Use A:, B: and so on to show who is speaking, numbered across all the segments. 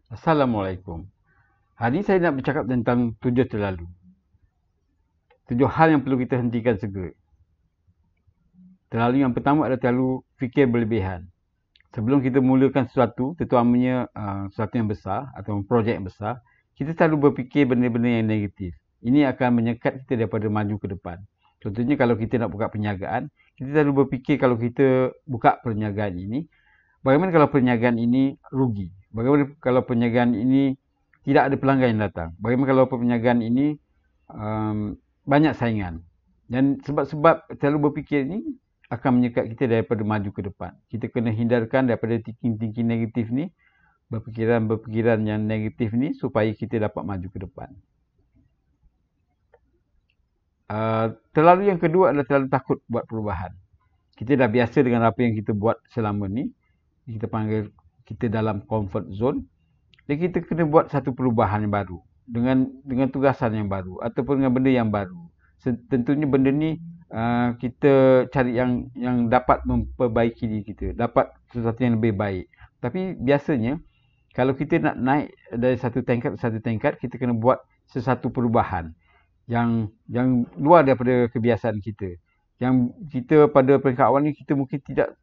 A: Assalamualaikum. Hari ini saya nak bercakap tentang 7 terlalu. 7 hal yang perlu kita hentikan segera. Terlalu yang pertama adalah terlalu fikir berlebihan. Sebelum kita mulakan sesuatu, terutamanya sesuatu yang besar atau projek yang besar, kita selalu berfikir benda-benda yang negatif. Ini akan menyekat kita daripada maju ke depan. Contohnya kalau kita nak buka perniagaan, kita selalu berfikir kalau kita buka perniagaan ini, bagaimana kalau perniagaan ini rugi? Bagaimana kalau perniagaan ini tidak ada pelanggan yang datang? Bagaimana kalau perniagaan ini banyak saingan? Dan sebab-sebab terlalu berfikir ini akan menyekat kita daripada maju ke depan. Kita kena hindarkan daripada thinking-thinking negatif ni, berfikiran-berfikiran yang negatif ni supaya kita dapat maju ke depan. Terlalu yang kedua adalah terlalu takut buat perubahan. Kita dah biasa dengan apa yang kita buat selama ni. Kita panggil kita dalam comfort zone. Dan kita kena buat satu perubahan yang baru. Dengan tugasan yang baru. Ataupun dengan benda yang baru. Tentunya benda ni kita cari yang dapat memperbaiki diri kita. Dapat sesuatu yang lebih baik. Tapi biasanya, kalau kita nak naik dari satu tingkat ke satu tingkat, kita kena buat sesuatu perubahan. Yang luar daripada kebiasaan kita. Yang kita pada peringkat awal ni, kita mungkin tidak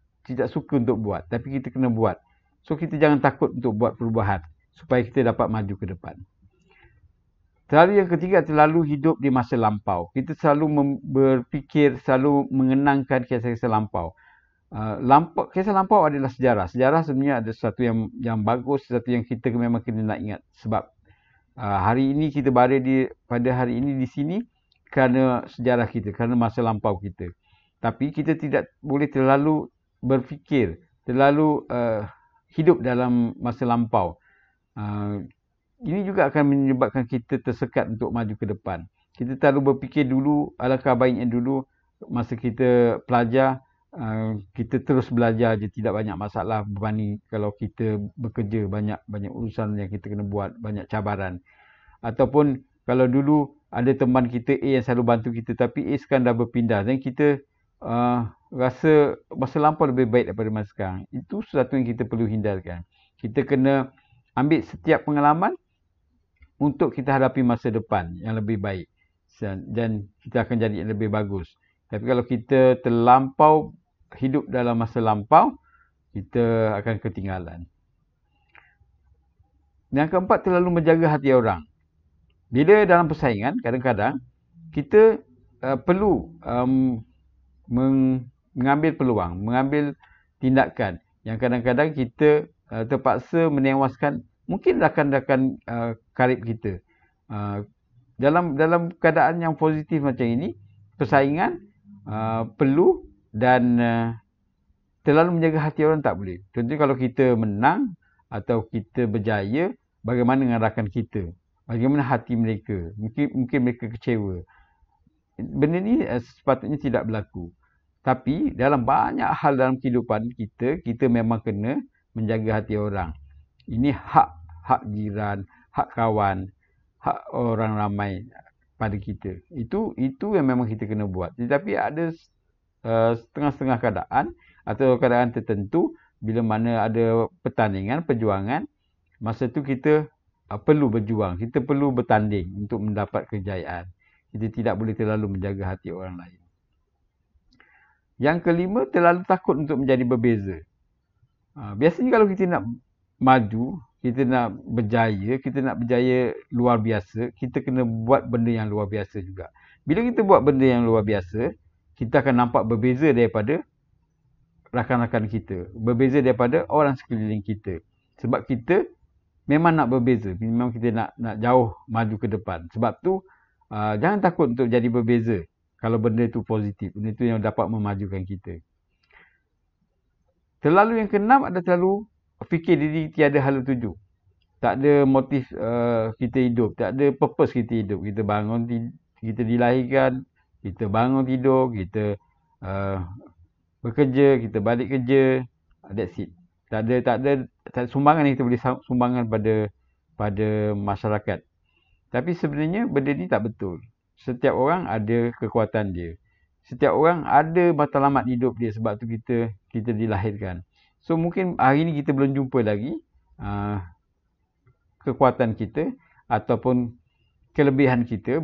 A: suka untuk buat. Tapi kita kena buat. So, kita jangan takut untuk buat perubahan. Supaya kita dapat maju ke depan. Terlalu yang ketiga, terlalu hidup di masa lampau. Kita selalu berfikir, selalu mengenangkan kisah-kisah lampau. Kisah lampau adalah sejarah. Sejarah sebenarnya ada sesuatu yang bagus, sesuatu yang kita memang kena nak ingat. Sebab hari ini kita berada pada hari ini di sini kerana sejarah kita, kerana masa lampau kita. Tapi kita tidak boleh terlalu berfikir, terlalu hidup dalam masa lampau. Ini juga akan menyebabkan kita tersekat untuk maju ke depan. Kita terlalu berfikir dulu, alangkah baiknya dulu masa kita pelajar, kita terus belajar je, tidak banyak masalah berbanding kalau kita bekerja, banyak urusan yang kita kena buat, banyak cabaran. Ataupun kalau dulu ada teman kita A yang selalu bantu kita, tapi A sekarang dah berpindah dan kita rasa masa lampau lebih baik daripada masa sekarang. Itu sesuatu yang kita perlu hindarkan. Kita kena ambil setiap pengalaman untuk kita hadapi masa depan yang lebih baik. Dan kita akan jadi yang lebih bagus. Tapi kalau kita terlampau hidup dalam masa lampau, kita akan ketinggalan. Yang keempat, terlalu menjaga hati orang. Bila dalam persaingan, kadang-kadang kita perlu mengambil peluang, mengambil tindakan yang kadang-kadang kita terpaksa menewaskan mungkin rakan-rakan karib kita. Dalam keadaan yang positif macam ini, persaingan perlu dan terlalu menjaga hati orang tak boleh. Contohnya kalau kita menang atau kita berjaya, bagaimana dengan rakan kita? Bagaimana hati mereka? Mungkin mereka kecewa. Benda ni sepatutnya tidak berlaku. Tapi dalam banyak hal dalam kehidupan kita memang kena menjaga hati orang. Ini hak jiran, hak kawan, hak orang ramai pada kita. Itu yang memang kita kena buat. Tetapi ada setengah-setengah keadaan atau keadaan tertentu bila mana ada pertandingan, perjuangan, masa tu kita perlu berjuang. Kita perlu bertanding untuk mendapat kejayaan. Kita tidak boleh terlalu menjaga hati orang lain. Yang kelima, terlalu takut untuk menjadi berbeza. Biasanya kalau kita nak maju, kita nak berjaya luar biasa, kita kena buat benda yang luar biasa juga. Bila kita buat benda yang luar biasa, kita akan nampak berbeza daripada rakan-rakan kita. Berbeza daripada orang sekeliling kita. Sebab kita memang nak berbeza. Memang kita nak jauh maju ke depan. Sebab tu, jangan takut untuk jadi berbeza. Kalau benda itu positif. Benda itu yang dapat memajukan kita. Terlalu yang keenam adalah terlalu fikir diri tiada hala tuju. Tak ada motif kita hidup. Tak ada purpose kita hidup. Kita bangun, kita dilahirkan. Kita bangun tidur. Kita bekerja. Kita balik kerja. That's it. Tak ada sumbangan yang kita boleh sumbangan pada masyarakat. Tapi sebenarnya benda ni tak betul. Setiap orang ada kekuatan dia. Setiap orang ada matlamat hidup dia, sebab tu kita dilahirkan. So mungkin hari ni kita belum jumpa lagi kekuatan kita ataupun kelebihan kita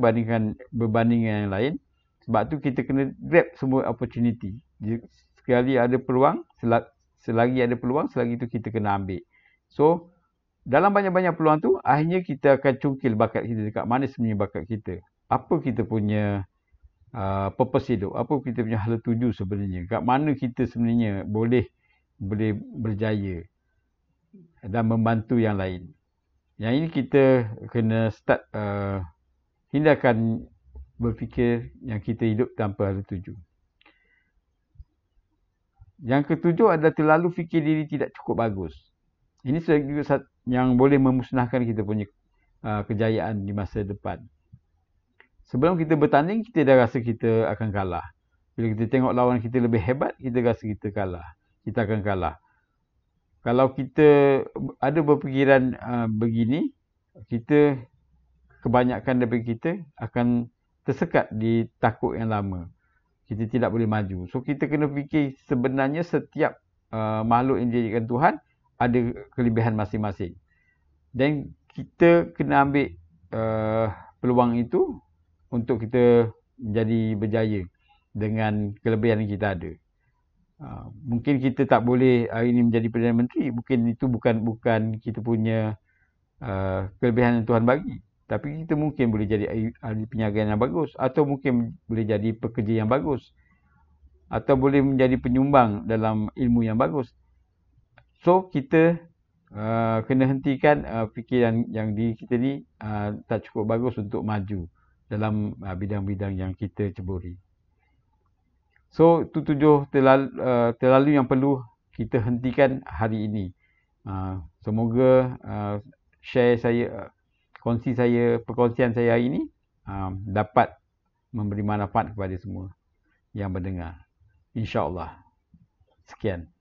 A: berbanding yang lain. Sebab tu kita kena grab semua opportunity. Sekali ada peluang, selagi ada peluang, selagi tu kita kena ambil. So, dalam banyak-banyak peluang tu, akhirnya kita akan cungkil bakat kita dekat mana sebenarnya bakat kita. Apa kita punya purpose hidup, apa kita punya hala tuju sebenarnya. Kat mana kita sebenarnya boleh berjaya dan membantu yang lain. Yang ini kita kena start hindarkan berfikir yang kita hidup tanpa hala tuju. Yang ketujuh adalah terlalu fikir diri tidak cukup bagus. Ini juga yang boleh memusnahkan kita punya kejayaan di masa depan. Sebelum kita bertanding, kita dah rasa kita akan kalah. Bila kita tengok lawan kita lebih hebat, kita rasa kita kalah. Kita akan kalah. Kalau kita ada berfikiran begini, kita kebanyakan daripada kita akan tersekat di takut yang lama. Kita tidak boleh maju. So kita kena fikir sebenarnya setiap makhluk yang dijadikan Tuhan ada kelebihan masing-masing. Dan kita kena ambil peluang itu untuk kita menjadi berjaya dengan kelebihan yang kita ada. Mungkin kita tak boleh hari ini menjadi Perdana Menteri. Mungkin itu bukan kita punya kelebihan yang Tuhan bagi. Tapi kita mungkin boleh jadi ahli perniagaan yang bagus. Atau mungkin boleh jadi pekerja yang bagus. Atau boleh menjadi penyumbang dalam ilmu yang bagus. So, kita kena hentikan fikiran yang diri kita ni tak cukup bagus untuk maju dalam bidang-bidang yang kita ceburi. So, itu 7 terlalu yang perlu kita hentikan hari ini. Semoga perkongsian saya hari ini dapat memberi manfaat kepada semua yang mendengar. InsyaAllah. Sekian.